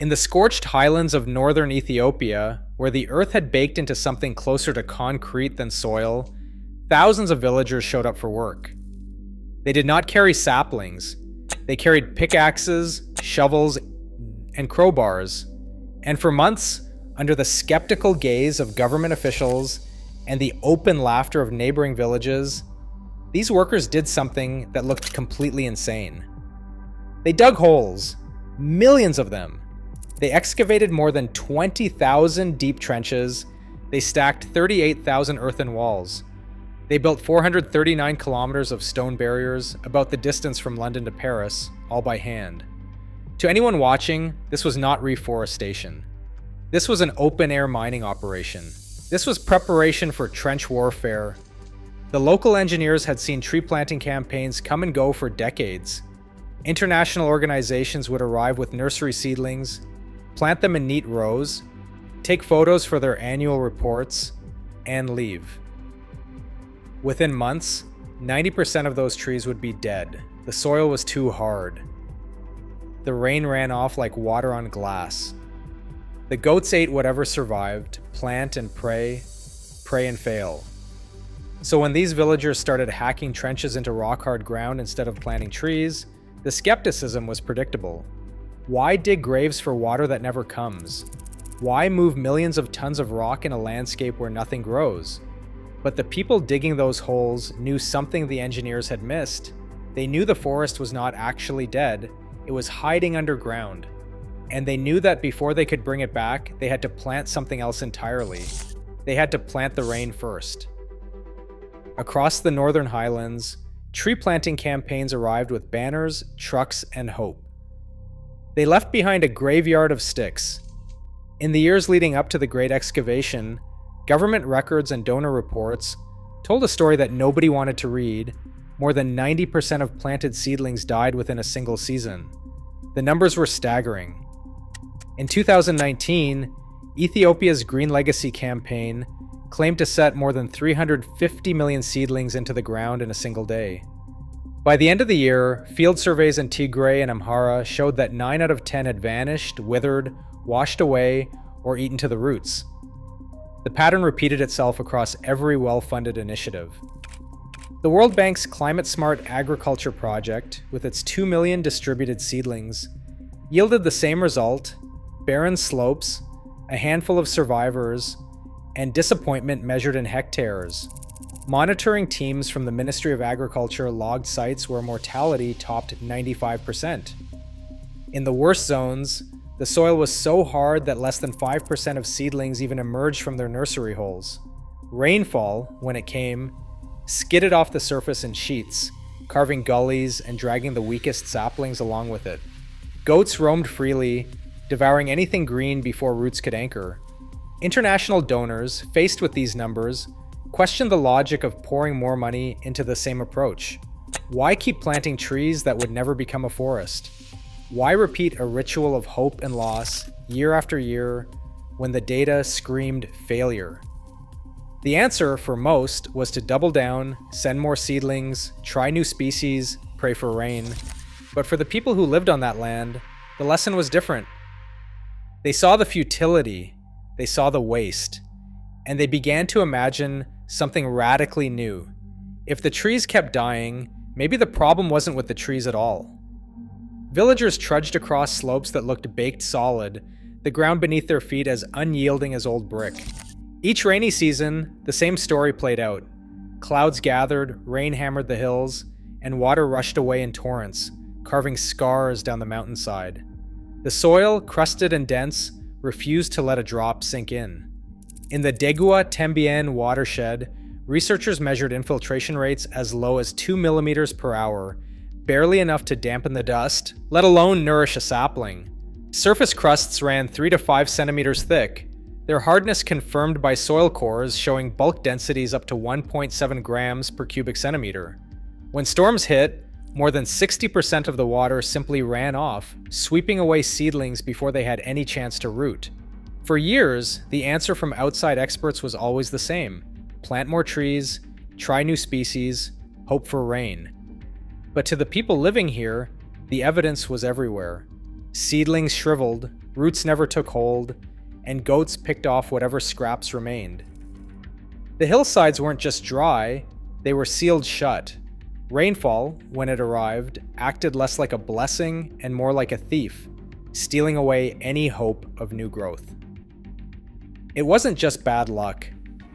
In the scorched highlands of northern Ethiopia, where the earth had baked into something closer to concrete than soil, thousands of villagers showed up for work. They did not carry saplings. They carried pickaxes, shovels, and crowbars. And for months, under the skeptical gaze of government officials and the open laughter of neighboring villages, these workers did something that looked completely insane. They dug holes, millions of them. They excavated more than 20,000 deep trenches. They stacked 38,000 earthen walls. They built 439 kilometers of stone barriers, about the distance from London to Paris, all by hand. To anyone watching, this was not reforestation. This was an open-air mining operation. This was preparation for trench warfare. The local engineers had seen tree planting campaigns come and go for decades. International organizations would arrive with nursery seedlings, plant them in neat rows, take photos for their annual reports, and leave. Within months, 90% of those trees would be dead. The soil was too hard. The rain ran off like water on glass. The goats ate whatever survived, plant and pray and fail. So when these villagers started hacking trenches into rock-hard ground instead of planting trees, the skepticism was predictable. Why dig graves for water that never comes? Why move millions of tons of rock in a landscape where nothing grows? But the people digging those holes knew something the engineers had missed. They knew the forest was not actually dead, it was hiding underground. And they knew that before they could bring it back, they had to plant something else entirely. They had to plant the rain first. Across the northern highlands, tree planting campaigns arrived with banners, trucks, and hope. They left behind a graveyard of sticks. In the years leading up to the Great Excavation, government records and donor reports told a story that nobody wanted to read. More than 90% of planted seedlings died within a single season. The numbers were staggering. In 2019, Ethiopia's Green Legacy campaign claimed to set more than 350 million seedlings into the ground in a single day. By the end of the year, field surveys in Tigray and Amhara showed that 9 out of 10 had vanished, withered, washed away, or eaten to the roots. The pattern repeated itself across every well-funded initiative. The World Bank's Climate Smart Agriculture project, with its 2 million distributed seedlings, yielded the same result: barren slopes, a handful of survivors, and disappointment measured in hectares. Monitoring teams from the Ministry of Agriculture logged sites where mortality topped 95%. In the worst zones, the soil was so hard that less than 5% of seedlings even emerged from their nursery holes. Rainfall, when it came, skidded off the surface in sheets, carving gullies and dragging the weakest saplings along with it. Goats roamed freely, devouring anything green before roots could anchor. International donors, faced with these numbers, questioned the logic of pouring more money into the same approach. Why keep planting trees that would never become a forest? Why repeat a ritual of hope and loss year after year when the data screamed failure? The answer for most was to double down, send more seedlings, try new species, pray for rain. But for the people who lived on that land, the lesson was different. They saw the futility, they saw the waste, and they began to imagine something radically new. If the trees kept dying, maybe the problem wasn't with the trees at all. Villagers trudged across slopes that looked baked solid, the ground beneath their feet as unyielding as old brick. Each rainy season, the same story played out. Clouds gathered, rain hammered the hills, and water rushed away in torrents, carving scars down the mountainside. The soil, crusted and dense, refused to let a drop sink in. In the Degua-Tembien watershed, researchers measured infiltration rates as low as 2 millimeters per hour, barely enough to dampen the dust, let alone nourish a sapling. Surface crusts ran 3 to 5 centimeters thick, their hardness confirmed by soil cores showing bulk densities up to 1.7 grams per cubic centimeter. When storms hit, more than 60% of the water simply ran off, sweeping away seedlings before they had any chance to root. For years, the answer from outside experts was always the same: plant more trees, try new species, hope for rain. But to the people living here, the evidence was everywhere. Seedlings shriveled, roots never took hold, and goats picked off whatever scraps remained. The hillsides weren't just dry, they were sealed shut. Rainfall, when it arrived, acted less like a blessing and more like a thief, stealing away any hope of new growth. It wasn't just bad luck.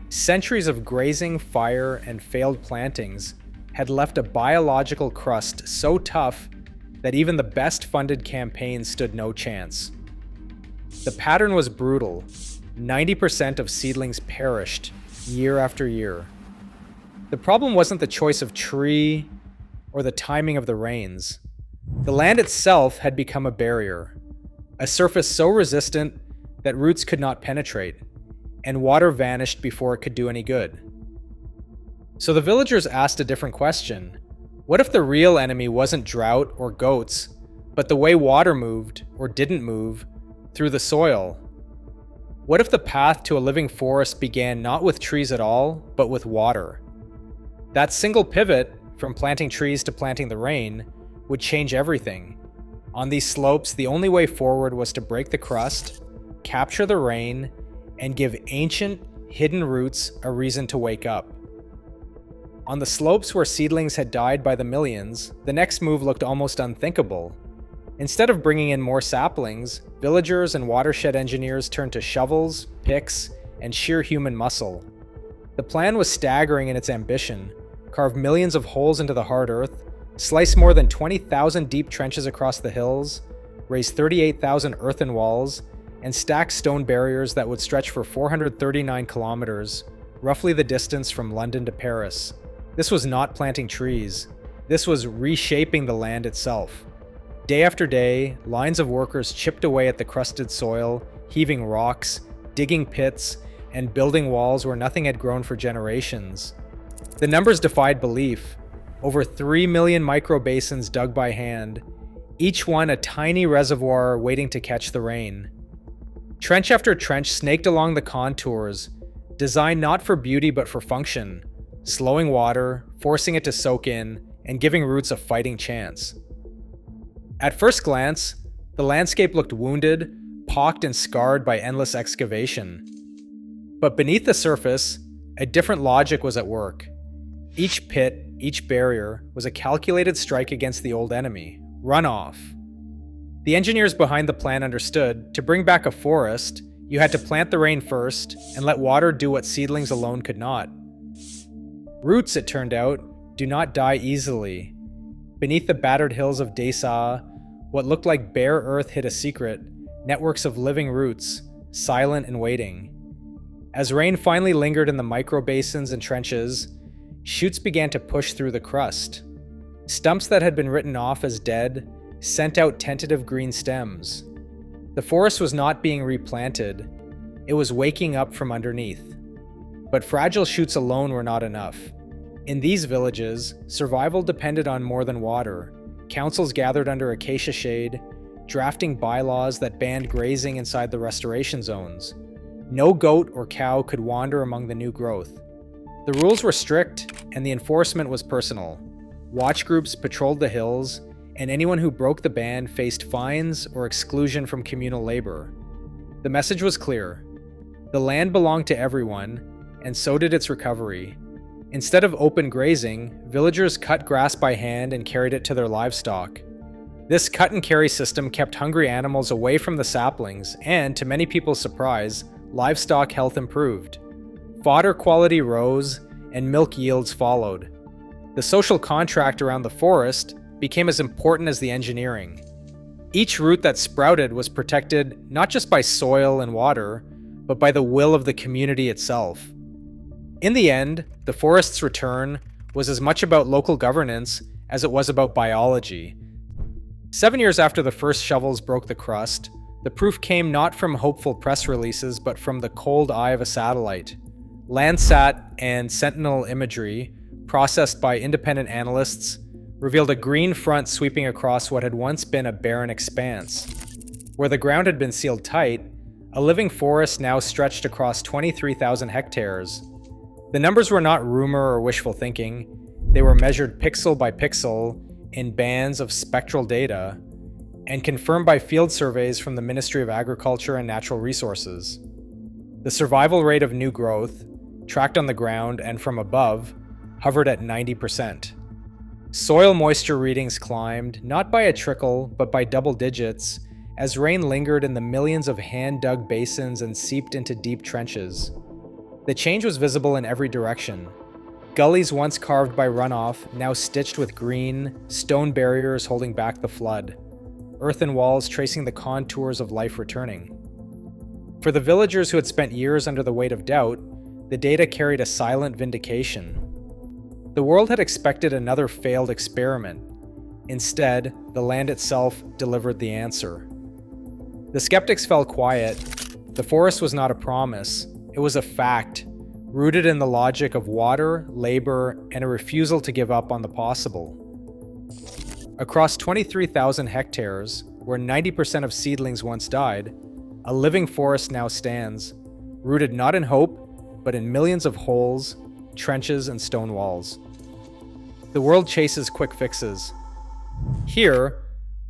Centuries of grazing, fire, and failed plantings had left a biological crust so tough that even the best-funded campaigns stood no chance. The pattern was brutal. 90% of seedlings perished year after year. The problem wasn't the choice of tree or the timing of the rains. The land itself had become a barrier, a surface so resistant that roots could not penetrate, and water vanished before it could do any good. So the villagers asked a different question. What if the real enemy wasn't drought or goats, but the way water moved, or didn't move, through the soil? What if the path to a living forest began not with trees at all, but with water? That single pivot, from planting trees to planting the rain, would change everything. On these slopes, the only way forward was to break the crust, capture the rain, and give ancient, hidden roots a reason to wake up. On the slopes where seedlings had died by the millions, the next move looked almost unthinkable. Instead of bringing in more saplings, villagers and watershed engineers turned to shovels, picks, and sheer human muscle. The plan was staggering in its ambition: carve millions of holes into the hard earth, slice more than 20,000 deep trenches across the hills, raise 38,000 earthen walls, and stack stone barriers that would stretch for 439 kilometers, roughly the distance from London to Paris. This was not planting trees. This was reshaping the land itself. Day after day, lines of workers chipped away at the crusted soil, heaving rocks, digging pits, and building walls where nothing had grown for generations. The numbers defied belief. Over 3 million micro-basins dug by hand, each one a tiny reservoir waiting to catch the rain. Trench after trench snaked along the contours, designed not for beauty but for function, slowing water, forcing it to soak in, and giving roots a fighting chance. At first glance, the landscape looked wounded, pocked and scarred by endless excavation. But beneath the surface, a different logic was at work. Each pit, each barrier, was a calculated strike against the old enemy: runoff. The engineers behind the plan understood, to bring back a forest, you had to plant the rain first and let water do what seedlings alone could not. Roots, it turned out, do not die easily. Beneath the battered hills of Desa, what looked like bare earth hid a secret: networks of living roots, silent and waiting. As rain finally lingered in the micro-basins and trenches, shoots began to push through the crust. Stumps that had been written off as dead sent out tentative green stems. The forest was not being replanted, it was waking up from underneath. But fragile shoots alone were not enough. In these villages, survival depended on more than water. Councils gathered under acacia shade, drafting bylaws that banned grazing inside the restoration zones. No goat or cow could wander among the new growth. The rules were strict, and the enforcement was personal. Watch groups patrolled the hills, and anyone who broke the ban faced fines or exclusion from communal labor. The message was clear: the land belonged to everyone, and so did its recovery. Instead of open grazing, villagers cut grass by hand and carried it to their livestock. This cut-and-carry system kept hungry animals away from the saplings, and, to many people's surprise, livestock health improved. Fodder quality rose, and milk yields followed. The social contract around the forest became as important as the engineering. Each root that sprouted was protected not just by soil and water, but by the will of the community itself. In the end, the forest's return was as much about local governance as it was about biology. 7 years after the first shovels broke the crust, the proof came not from hopeful press releases but from the cold eye of a satellite. Landsat and Sentinel imagery, processed by independent analysts, revealed a green front sweeping across what had once been a barren expanse. Where the ground had been sealed tight, a living forest now stretched across 23,000 hectares. The numbers were not rumor or wishful thinking. They were measured pixel by pixel in bands of spectral data. and confirmed by field surveys from the Ministry of Agriculture and Natural Resources. The survival rate of new growth, tracked on the ground and from above, hovered at 90%. Soil moisture readings climbed, not by a trickle, but by double digits, as rain lingered in the millions of hand-dug basins and seeped into deep trenches. The change was visible in every direction. Gullies once carved by runoff, now stitched with green, stone barriers holding back the flood, earthen walls tracing the contours of life returning. For the villagers who had spent years under the weight of doubt, the data carried a silent vindication. The world had expected another failed experiment. Instead, the land itself delivered the answer. The skeptics fell quiet. The forest was not a promise, it was a fact, rooted in the logic of water, labor, and a refusal to give up on the possible. Across 23,000 hectares, where 90% of seedlings once died, a living forest now stands, rooted not in hope, but in millions of holes, trenches, and stone walls. The world chases quick fixes. Here,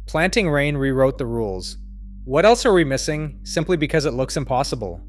planting rain rewrote the rules. What else are we missing simply because it looks impossible?